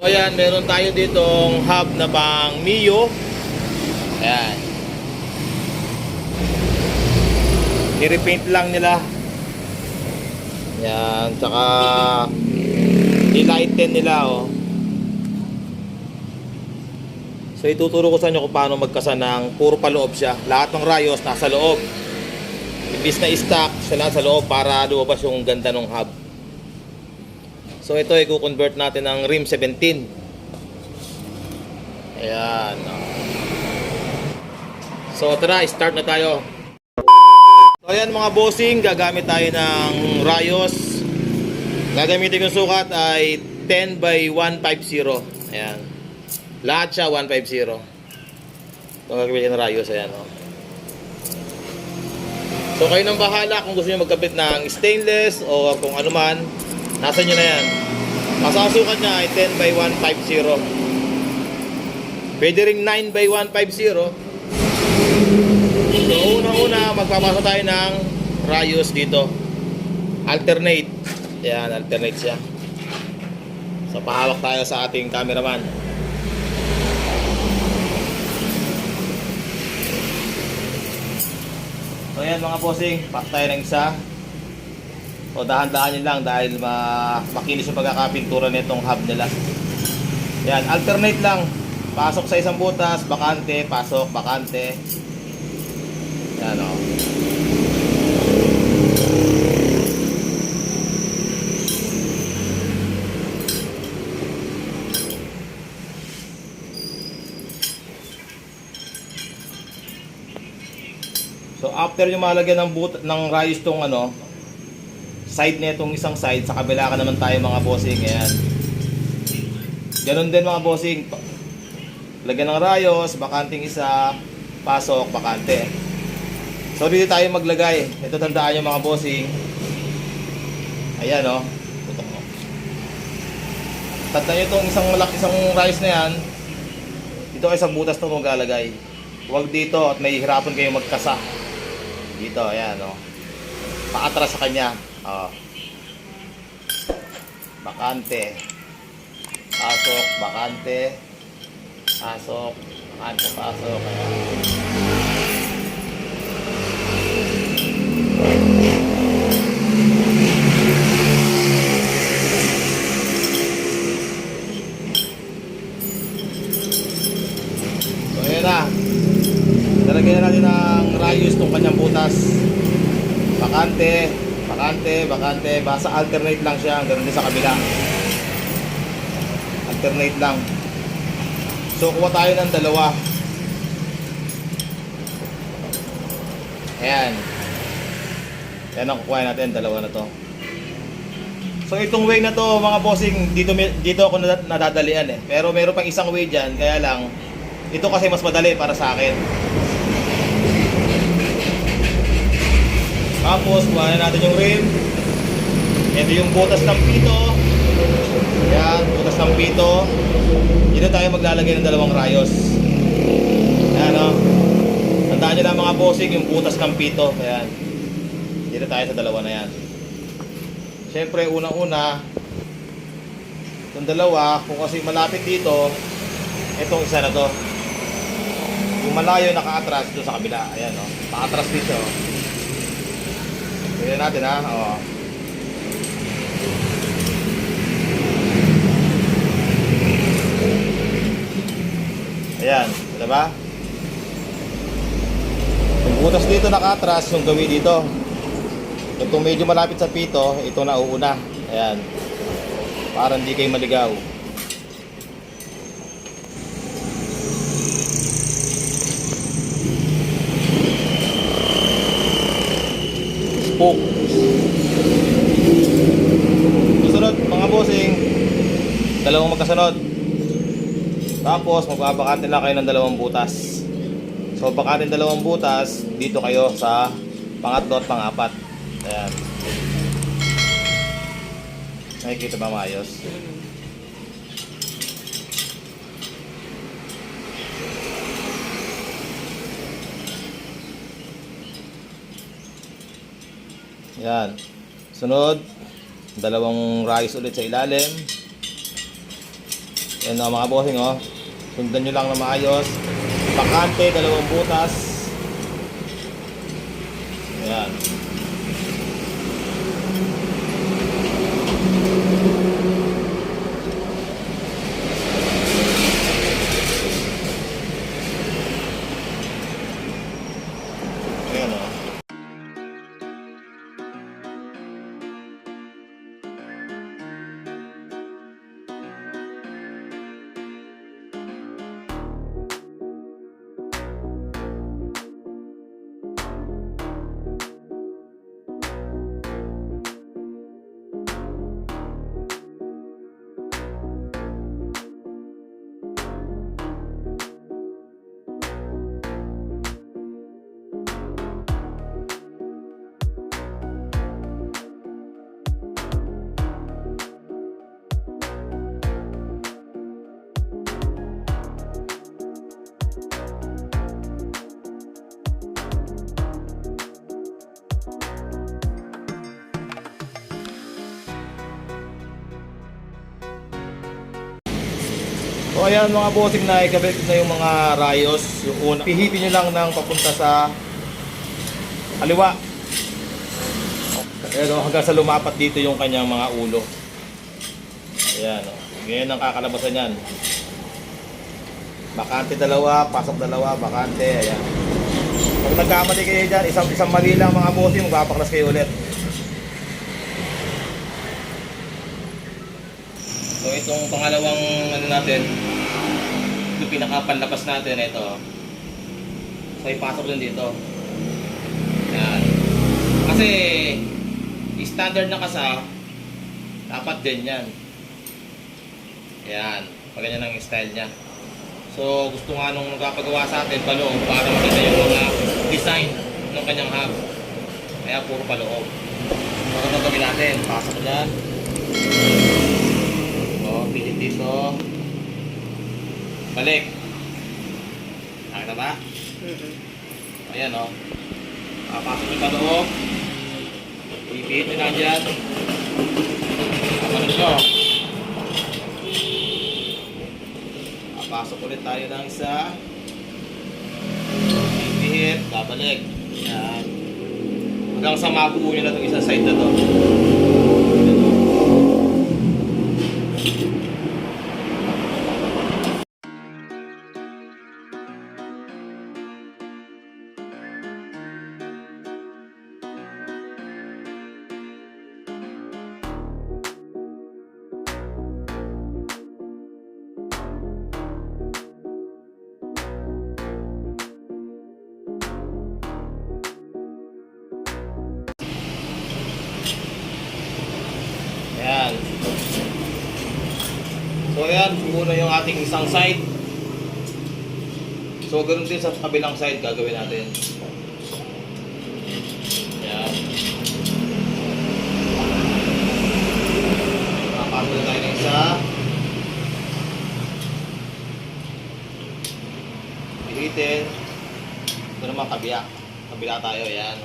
So ayan, meron tayo ditong hub na pang Mio. Ayan. I-repaint lang nila. Ayan, tsaka i-lighten nila, oh. So ituturo ko sa inyo kung paano magkasa ng puro paloob siya. Lahat ng rayos nasa loob. Imbis na i-stack sila sa loob para lumabas yung ganda ng hub. So ito ay i-convert natin ng rim 17. Ayan. So tara, start na tayo. So ayan mga bossing, gagamit tayo ng rayos. Gagamitin yung sukat ay 10 by 150. Ayan. Lahat siya 150. Ito gagamitin ng rayos. Ayan, oh. So kayo nang bahala kung gusto niyo magkabit ng stainless o kung ano man. Nasa nyo na yan. Basta ang sukat niya ay 10 by 150. Pwede ring 9 by 150. So unang-una magpapasa tayo ng rayos dito. Alternate. Yan, alternate siya. So pahawak tayo sa ating cameraman. So yan mga bossing, pass tayo ng isa. O dahan-dahanin lang dahil makinis yung pagkakapintura nitong hub nila. Yan, alternate lang. Pasok sa isang butas, bakante, pasok, bakante. Yan, o. So after yung malagyan ng rayos tong ano, side nitong isang side, sa kabila ka naman tayo mga bossing. Ayan. Ganun din mga bossing. Lagyan ng rayos, bakanting isa, pasok, bakante. So dito tayo maglagay. Ito tandaan nyo mga bossing. Ayan, oh. Tutok mo. Tandaan nyo itong isang rayos na yan. Dito ay sa butas ito maglalagay. Huwag dito at may hirapan kayo magkasa. Dito, ayan, oh. Paatras sa kanya. Oh. Bakante. Pasok, bakante. Pasok, bakante, pasok. Ayan. So, ayan na. Lalagyan na natin ng rayos itong kanyang butas. Bakante, bakante, bakante. Basta alternate lang siya. Ganun din sa kabila. Alternate lang. So kuha tayo ng dalawa. Ayan. Ayan ang kukuha natin. Dalawa na to. So itong way na to mga bossing, dito ako nadadalian eh. Pero meron pang isang way dyan. Kaya lang ito kasi mas madali para sa akin. Tapos kuha na natin yung rim. Ito yung butas ng pito. Ayan, butas ng pito. Dito tayo maglalagay ng dalawang rayos. Ayan, o. Tandaan nyo lang mga bossing yung butas ng pito. Ayan. Dito tayo sa dalawa na yan. Siyempre unang-una itong dalawa, kung kasi malapit dito, itong isa na to. Yung malayo naka-atras doon sa kabila. Ayan, o. Naka-atras dito. Tignan natin, ha. O. Ayan, diba? Yung butas dito naka-atras, yung gawi dito. Itong medyo malapit sa pito, ito na uuna. Ayan. Para hindi kayo maligaw. Spoke. Susunod, mga bossing, dalawang magkasunod. Tapos magbabakante lang kayo ng dalawang butas. So bakatin dalawang butas, dito kayo sa pangatlo at pangapat. Ayan. Nakikita ba maayos? Ayan. Sunod, dalawang rayos ulit sa ilalim. Yan o mga bossing o. Sundan nyo lang na maayos. Bakante, 2 butas. Ayan. Ayan o. So ayan mga bossing, na ikabit na yung mga rayos. Yung una, pihitin nyo lang ng papunta sa kaliwa. Ayan o, hanggang sa lumapat dito yung kanyang mga ulo. Ayan o, ganyan ang kakalabasan yan. Bakante 2, pasok 2, bakante. Ayan. Pag nagkamali kayo dyan, isang mali lang mga bossing, magpapaklas kayo ulit. So itong pangalawang ano natin, ito pinakapanlapas natin, ito. So ipasok din dito. Yan. Kasi standard na kasa, dapat din yan. Yan. Pag ganyan ang style niya. So gusto nga nung nagpapagawa sa atin paloob para makita yung mga design ng kanyang hub. Kaya puro paloob. So ito gawin natin. Pasok dyan. Pilit dito. Balik. Nakita ba? Ayan o. Papasok nyo pa loob. Ipihit nyo lang dyan. Papasok nyo. Papasok ulit tayo ng isa. Ipihit. Babalik. Ayan. Hanggang sa mabuo nyo na itong isang side na to. Ayan. So ayan, muna yung ating isang side. So ganoon din sa kabilang side gagawin natin. Ayan. Papasok na tayo ng isa. Pilitin. Ito naman kabila. Kabila tayo, ayan.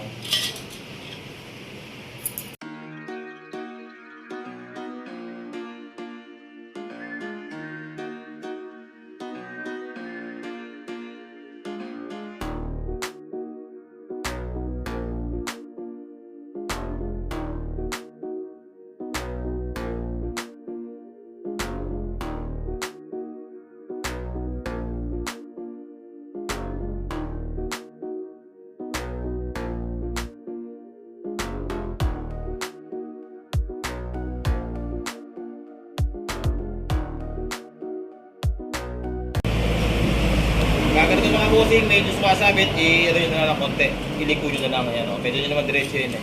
Ganito mga bossing, medyo sumasabit, i-ano nyo na lang konti. Iliko nyo na lang, yan o. Pwede nyo naman diretso yun eh.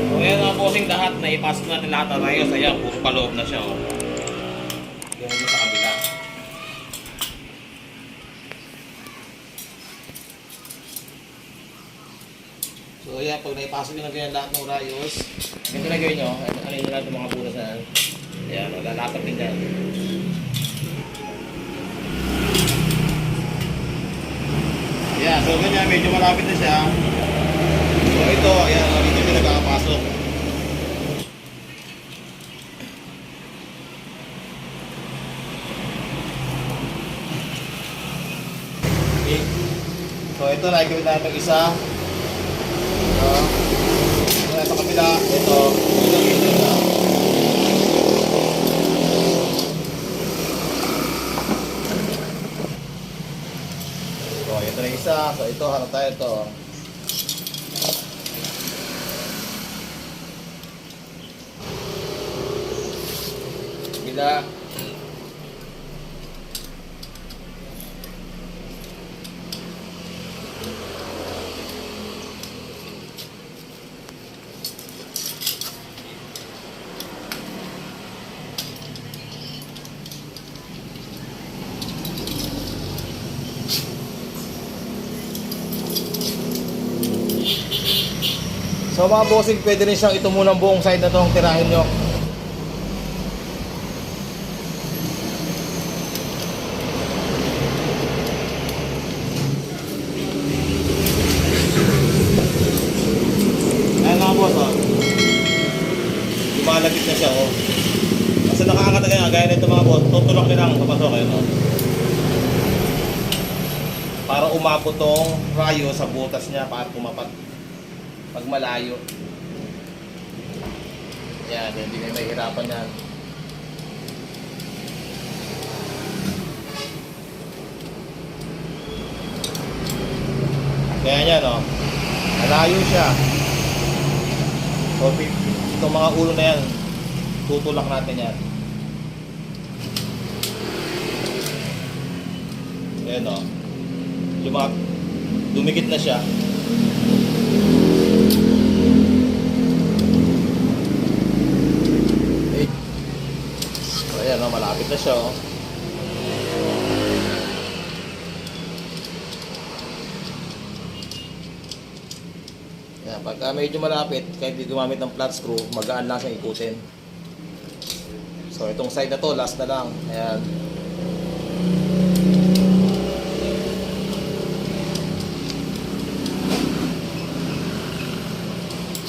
So ayan mga bossing, lahat na ipasok natin lahat ng rayos. Ayan, puro paloob na siya o. Ganyan mo sa kabila. So ayan, pag naipasok nyo na ganyan lahat ng rayos, ganito na gawin nyo, ano nyo lahat ng mga butas na ayan, lalapag din dyan. Ayan, so ganyan, medyo malapit na siya. So ito, ayan, dito siya nagkakapasok. Okay. So ito, nakikita natin itong isa. Ito, sa kapila, ito na. So ito na isa. So ito, harap tayo ito. Kapila. So mga bossing, pwede rin siyang ito muna buong side na itong tirahin nyo. Ayan mga boss, oh. Lumalagit na siya, oh. Kasi nakaangat na kaya, gaya nito mga boss, tutulak nyo lang papasok kayo, no? Para umabot tong rayo sa butas niya, para pumapat pag malayo. Yan, hindi kayo mahihirapan yan. Kaya yan, no? Malayo siya. So, itong mga ulo na yan, tutulak natin yan. Ayan, no? Dumikit na siya. So, ayan, no? Malapit na siya, oh. Yan, pagka medyo malapit, kahit di gumamit ng flat screw, magaan lang siyang ikutin. So itong side na to, last na lang. Ayan.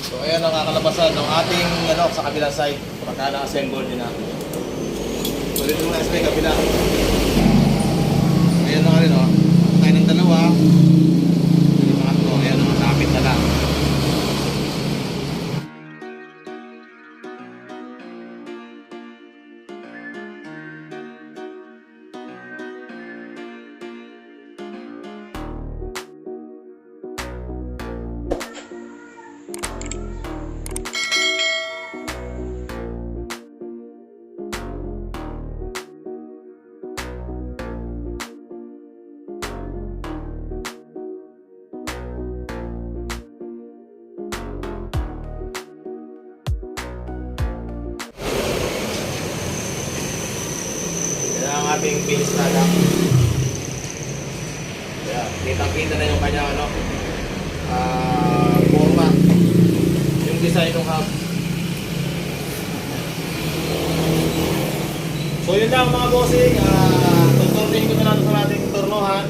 So ayan ang kakalabasan ng ating sa kabilang side. Pagka na-assemble din natin. So dito muna sa kabila. Ayan na rin, oh. Tayo ng dalawa. Yung mga to, ayan, malapit na lang. Ang ating base product. Yeah, kita-kita na yung kanya forma. Yung design ng hub. So yun lang mga bossing, tuturnin ko na lang sa ating turnuhan.